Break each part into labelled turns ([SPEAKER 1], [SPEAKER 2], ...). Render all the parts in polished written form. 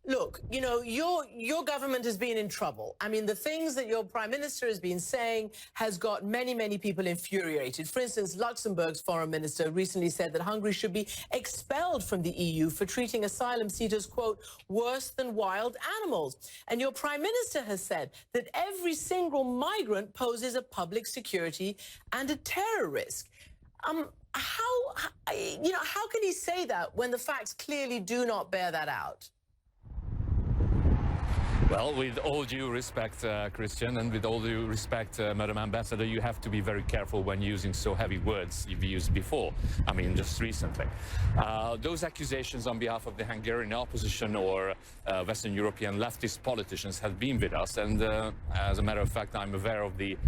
[SPEAKER 1] Look, you know, your government has been in trouble. I mean, the things that your prime minister has been saying has got many, many people infuriated. For instance, Luxembourg's foreign minister recently said that Hungary should be expelled from the EU for treating asylum seekers, quote, worse than wild animals. And your prime minister has said that every single migrant poses a public security and a terror risk. How can he say that when the facts clearly do not bear that out?
[SPEAKER 2] Well, with all due respect, Christian, and with all due respect, Madam Ambassador, you have to be very careful when using so heavy words you've used before. I mean, just recently. Those accusations on behalf of the Hungarian opposition or Western European leftist politicians have been with us, and as a matter of fact, I'm aware of the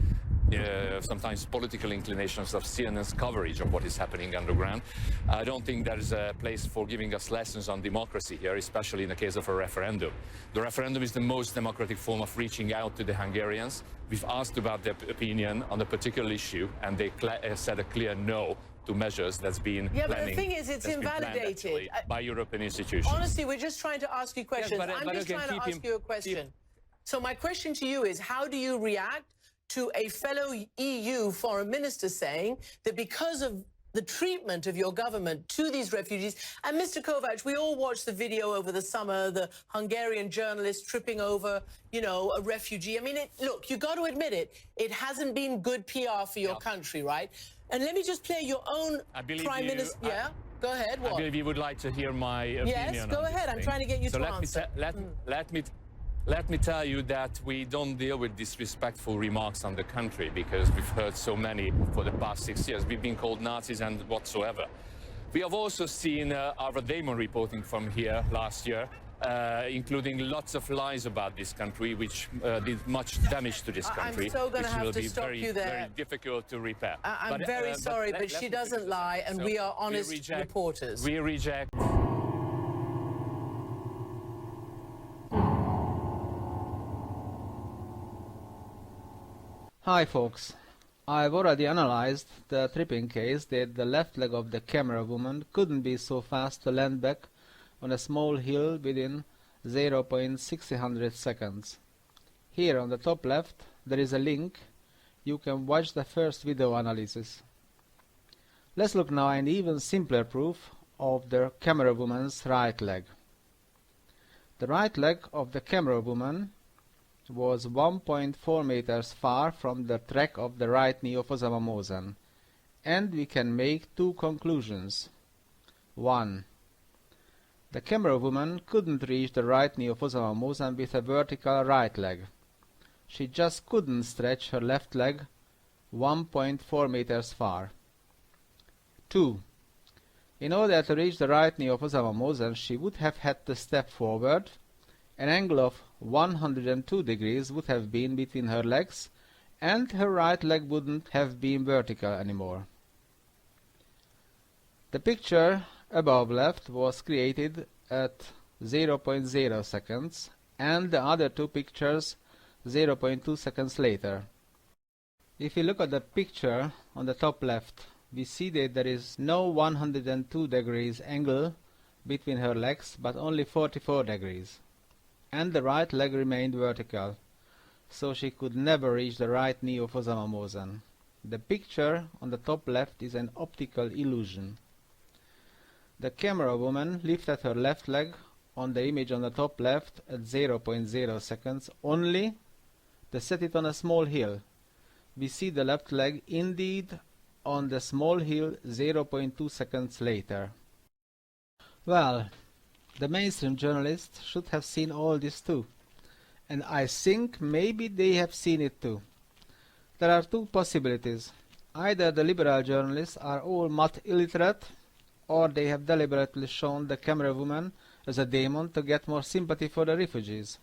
[SPEAKER 2] sometimes political inclinations of CNN's coverage of what is happening underground. I don't think there is a place for giving us lessons on democracy here, especially in the case of a referendum. The referendum is the most democratic form of reaching out to the Hungarians. We've asked about their opinion on a particular issue, and they said a clear no to measures that's been
[SPEAKER 1] but the thing is, it's invalidated
[SPEAKER 2] by European institutions.
[SPEAKER 1] Honestly, we're just trying to ask you questions. Yes, I'm just trying to ask you a question. So my question to you is, how do you react to a fellow EU foreign minister saying that because of the treatment of your government to these refugees, and Mr. Kovacs, we all watched the video over the summer, the Hungarian journalist tripping over, you know, a refugee. I mean, look, you got to admit it, it hasn't been good PR for your country, right? And let me just play your own prime minister. Yeah, go ahead. What?
[SPEAKER 2] I believe you would like to hear my opinion.
[SPEAKER 1] Yes, go ahead. I'm trying to get you to answer.
[SPEAKER 2] Let me tell you that we don't deal with disrespectful remarks on the country, because we've heard so many for the past 6 years. We've been called Nazis and whatsoever. We have also seen our Damon reporting from here last year, including lots of lies about this country, which did much damage to this country.
[SPEAKER 1] I'm so going to have to stop you there.
[SPEAKER 2] Very difficult to repair.
[SPEAKER 1] I'm very sorry, but she doesn't lie, and we are honest reporters.
[SPEAKER 2] We reject.
[SPEAKER 3] Hi folks, I've already analyzed the tripping case that the left leg of the camerawoman couldn't be so fast to land back on a small hill within 0.600 seconds. Here on the top left there is a link. You can watch the first video analysis. Let's look now at an even simpler proof of the camerawoman's right leg. The right leg of the camerawoman was 1.4 meters far from the track of the right knee of Osama Mosen, and we can make two conclusions. 1. The camerawoman couldn't reach the right knee of Osama Mosen with a vertical right leg. She just couldn't stretch her left leg 1.4 meters far. 2. In order to reach the right knee of Osama Mosen, she would have had to step forward. An angle of 102 degrees would have been between her legs, and her right leg wouldn't have been vertical anymore. The picture above left was created at 0.0 seconds, and the other two pictures 0.2 seconds later. If we look at the picture on the top left, we see that there is no 102 degrees angle between her legs, but only 44 degrees. And the right leg remained vertical, so she could never reach the right knee of Osama Mosen. The picture on the top left is an optical illusion. The camera woman lifted her left leg on the image on the top left at 0.0 seconds only to set it on a small hill. We see the left leg indeed on the small hill 0.2 seconds later. Well, the mainstream journalists should have seen all this too, and I think maybe they have seen it too. There are two possibilities. Either the liberal journalists are all mud illiterate, or they have deliberately shown the camera woman as a demon to get more sympathy for the refugees.